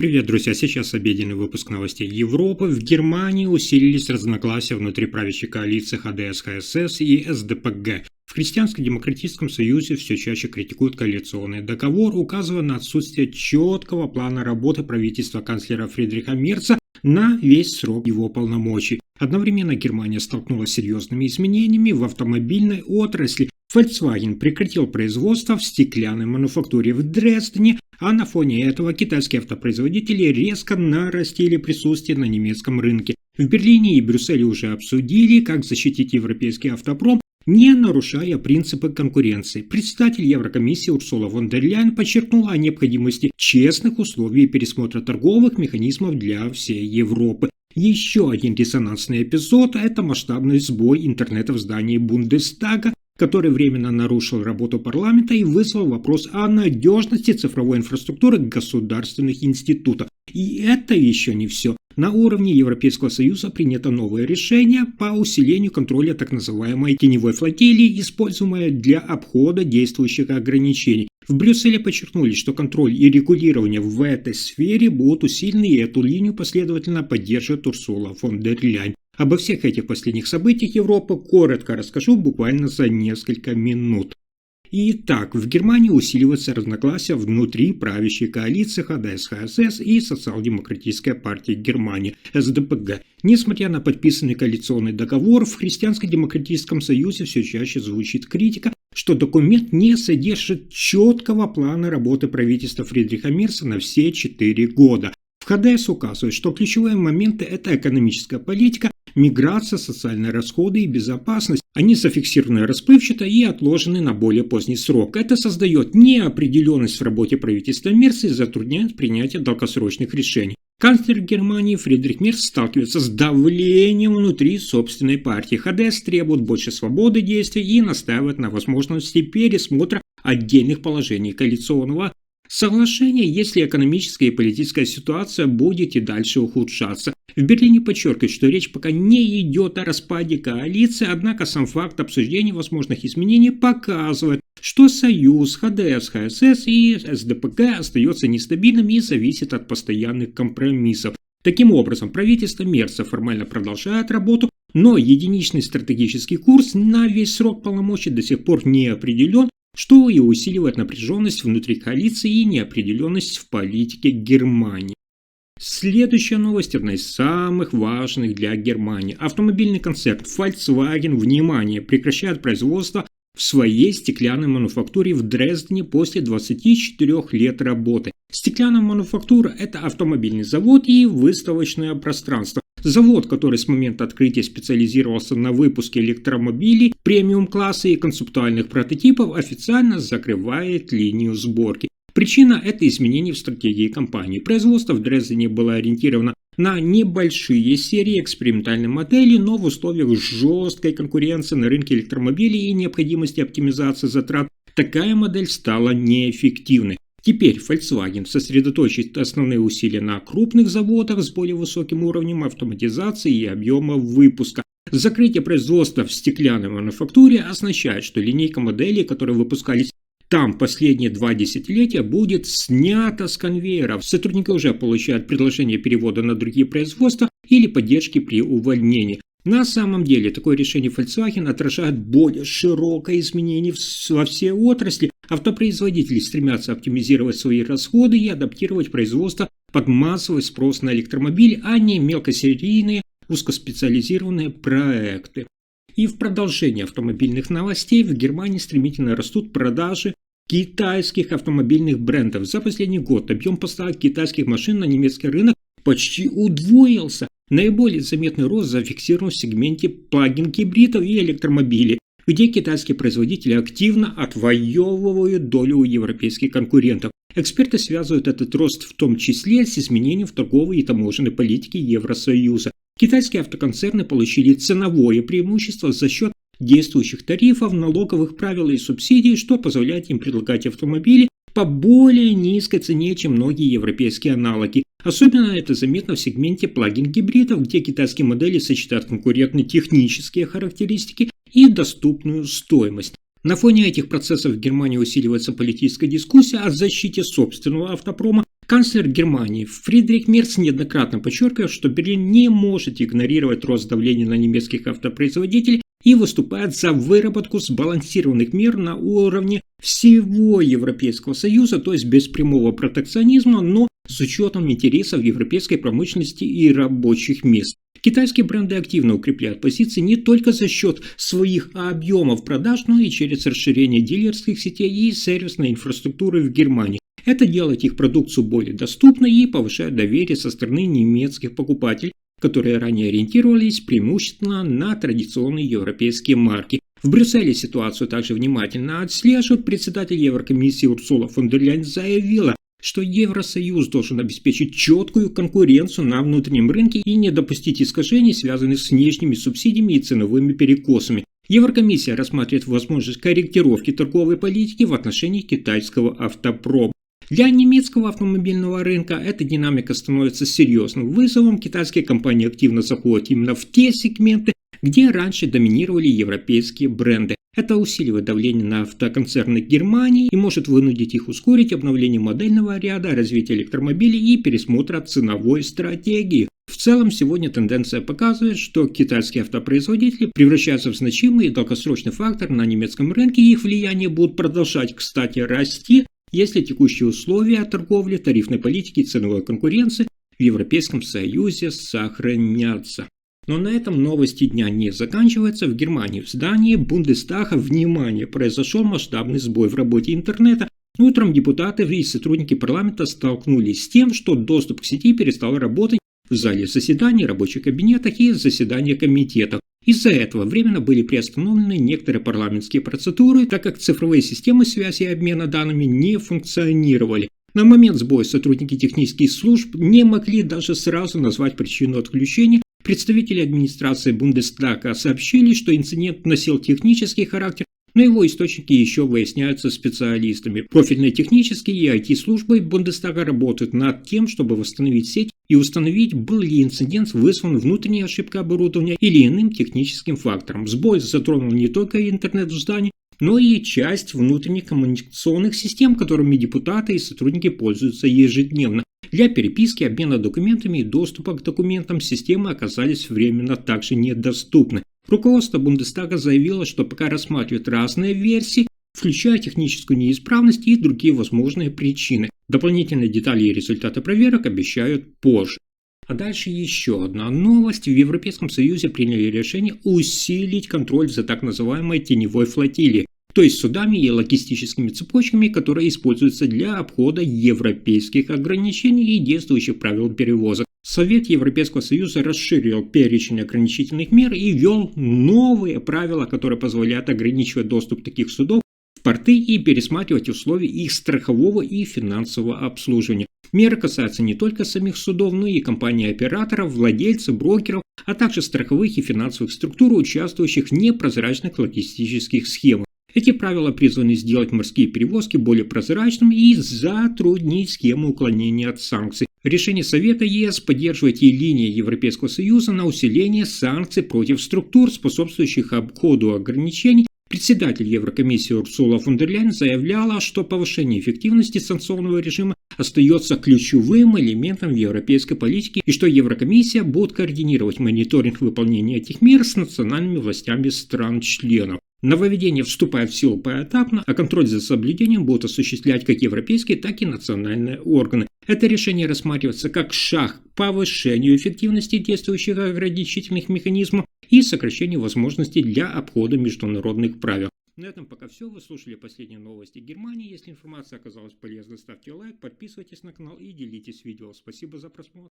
Привет, друзья! Сейчас обеденный выпуск новостей Европы. В Германии усилились разногласия внутри правящей коалиции ХДС-ХСС и СДПГ. В Христианско-демократическом союзе все чаще критикуют коалиционный договор, указывая на отсутствие четкого плана работы правительства канцлера Фридриха Мерца на весь срок его полномочий. Одновременно Германия столкнулась с серьезными изменениями в автомобильной отрасли. Volkswagen прекратил производство в стеклянной мануфактуре в Дрездене, а на фоне этого китайские автопроизводители резко нарастили присутствие на немецком рынке. В Берлине и Брюсселе уже обсудили, как защитить европейский автопром, не нарушая принципы конкуренции. Председатель Еврокомиссии Урсула фон дер Ляйен подчеркнула о необходимости честных условий пересмотра торговых механизмов для всей Европы. Еще один резонансный эпизод – это масштабный сбой интернета в здании Бундестага, который временно нарушил работу парламента и вызвал вопрос о надежности цифровой инфраструктуры государственных институтов. И это еще не все. На уровне Европейского Союза принято новое решение по усилению контроля так называемой теневой флотилии, используемой для обхода действующих ограничений. В Брюсселе подчеркнули, что контроль и регулирование в этой сфере будут усилены, и эту линию последовательно поддерживает Урсула фон дер Ляйен. Обо всех этих последних событиях Европы коротко расскажу буквально за несколько минут. Итак, в Германии усиливаются разногласия внутри правящей коалиции ХДС-ХСС и Социал-демократической партии Германии СДПГ. Несмотря на подписанный коалиционный договор, в Христианско-демократическом союзе все чаще звучит критика, что документ не содержит четкого плана работы правительства Фридриха Мерца на все 4 года. В ХДС указывают, что ключевые моменты – это экономическая политика, миграция, социальные расходы и безопасность. Они зафиксированы расплывчато и отложены на более поздний срок. Это создает неопределенность в работе правительства Мерца и затрудняет принятие долгосрочных решений. Канцлер Германии Фридрих Мерц сталкивается с давлением внутри собственной партии. ХДС требует больше свободы действий и настаивает на возможности пересмотра отдельных положений коалиционного соглашение, если экономическая и политическая ситуация будет и дальше ухудшаться. В Берлине подчеркивают, что речь пока не идет о распаде коалиции, однако сам факт обсуждения возможных изменений показывает, что союз ХДС, ХСС и СДПГ остается нестабильным и зависит от постоянных компромиссов. Таким образом, правительство Мерца формально продолжает работу, но единичный стратегический курс на весь срок полномочий до сих пор не определен, что и усиливает напряженность внутри коалиции и неопределенность в политике Германии. Следующая новость – одна из самых важных для Германии. Автомобильный концерн Volkswagen, внимание, прекращает производство в своей стеклянной мануфактуре в Дрездене после 24 лет работы. Стеклянная мануфактура – это автомобильный завод и выставочное пространство. Завод, который с момента открытия специализировался на выпуске электромобилей премиум-класса и концептуальных прототипов, официально закрывает линию сборки. Причина – это изменение в стратегии компании. Производство в Дрездене было ориентировано на небольшие серии экспериментальной модели, но в условиях жесткой конкуренции на рынке электромобилей и необходимости оптимизации затрат такая модель стала неэффективной. Теперь Volkswagen сосредоточит основные усилия на крупных заводах с более высоким уровнем автоматизации и объема выпуска. Закрытие производства в стеклянной мануфактуре означает, что линейка моделей, которые выпускались там последние 2 десятилетия, будет снята с конвейеров. Сотрудники уже получают предложение перевода на другие производства или поддержки при увольнении. На самом деле, такое решение Volkswagen отражает более широкое изменение во всей отрасли. Автопроизводители стремятся оптимизировать свои расходы и адаптировать производство под массовый спрос на электромобили, а не мелкосерийные узкоспециализированные проекты. И в продолжение автомобильных новостей в Германии стремительно растут продажи китайских автомобильных брендов. За последний год объем поставок китайских машин на немецкий рынок почти удвоился. Наиболее заметный рост зафиксирован в сегменте плагин-гибридов и электромобилей, где китайские производители активно отвоевывают долю у европейских конкурентов. Эксперты связывают этот рост в том числе с изменением в торговой и таможенной политике Евросоюза. Китайские автоконцерны получили ценовое преимущество за счет действующих тарифов, налоговых правил и субсидий, что позволяет им предлагать автомобили по более низкой цене, чем многие европейские аналоги. Особенно это заметно в сегменте плагин-гибридов, где китайские модели сочетают конкурентные технические характеристики и доступную стоимость. На фоне этих процессов в Германии усиливается политическая дискуссия о защите собственного автопрома, Канцлер Германии Фридрих Мерц неоднократно подчеркивал, что Берлин не может игнорировать рост давления на немецких автопроизводителей и выступает за выработку сбалансированных мер на уровне всего Европейского Союза, то есть без прямого протекционизма, но с учетом интересов европейской промышленности и рабочих мест. Китайские бренды активно укрепляют позиции не только за счет своих объемов продаж, но и через расширение дилерских сетей и сервисной инфраструктуры в Германии. Это делает их продукцию более доступной и повышает доверие со стороны немецких покупателей, которые ранее ориентировались преимущественно на традиционные европейские марки. В Брюсселе ситуацию также внимательно отслеживают. Председатель Еврокомиссии Урсула фон дер Ляйен заявила, что Евросоюз должен обеспечить четкую конкуренцию на внутреннем рынке и не допустить искажений, связанных с внешними субсидиями и ценовыми перекосами. Еврокомиссия рассматривает возможность корректировки торговой политики в отношении китайского автопрома. Для немецкого автомобильного рынка эта динамика становится серьезным вызовом. Китайские компании активно заходят именно в те сегменты, где раньше доминировали европейские бренды. Это усиливает давление на автоконцерны Германии и может вынудить их ускорить обновление модельного ряда, развитие электромобилей и пересмотра ценовой стратегии. В целом, сегодня тенденция показывает, что китайские автопроизводители превращаются в значимый и долгосрочный фактор на немецком рынке, и их влияние будет продолжать, кстати, расти, если текущие условия торговли, тарифной политики и ценовой конкуренции в Европейском Союзе сохранятся. Но на этом новости дня не заканчиваются. В Германии в здании Бундестага, внимание, произошел масштабный сбой в работе интернета. Утром депутаты и сотрудники парламента столкнулись с тем, что доступ к сети перестал работать в зале заседаний, рабочих кабинетах и заседания комитетов. Из-за этого временно были приостановлены некоторые парламентские процедуры, так как цифровые системы связи и обмена данными не функционировали. На момент сбоя сотрудники технических служб не могли даже сразу назвать причину отключения. Представители администрации Бундестага сообщили, что инцидент носил технический характер, но его источники еще выясняются специалистами. Профильные технические и IT-службы Бундестага работают над тем, чтобы восстановить сеть и установить, был ли инцидент вызван внутренней ошибкой оборудования или иным техническим фактором. Сбой затронул не только интернет в здании, но и часть внутренних коммуникационных систем, которыми депутаты и сотрудники пользуются ежедневно. Для переписки, обмена документами и доступа к документам системы оказались временно также недоступны. Руководство Бундестага заявило, что пока рассматривает разные версии, включая техническую неисправность и другие возможные причины. Дополнительные детали и результаты проверок обещают позже. А дальше еще одна новость. В Европейском Союзе приняли решение усилить контроль за так называемой теневой флотилией, то есть судами и логистическими цепочками, которые используются для обхода европейских ограничений и действующих правил перевозок. Совет Европейского Союза расширил перечень ограничительных мер и ввел новые правила, которые позволяют ограничивать доступ таких судов в порты и пересматривать условия их страхового и финансового обслуживания. Меры касаются не только самих судов, но и компаний-операторов, владельцев, брокеров, а также страховых и финансовых структур, участвующих в непрозрачных логистических схемах. Эти правила призваны сделать морские перевозки более прозрачными и затруднить схему уклонения от санкций. Решение Совета ЕС поддерживает и линия Европейского Союза на усиление санкций против структур, способствующих обходу ограничений. Председатель Еврокомиссии Урсула фон дер Ляйен заявляла, что повышение эффективности санкционного режима остается ключевым элементом в европейской политике и что Еврокомиссия будет координировать мониторинг выполнения этих мер с национальными властями стран-членов. Нововведение вступает в силу поэтапно, а контроль за соблюдением будут осуществлять как европейские, так и национальные органы. Это решение рассматривается как шаг к повышению эффективности действующих ограничительных механизмов и сокращению возможностей для обхода международных правил. На этом пока все. Вы слушали последние новости Германии. Если информация оказалась полезной, ставьте лайк, подписывайтесь на канал и делитесь видео. Спасибо за просмотр.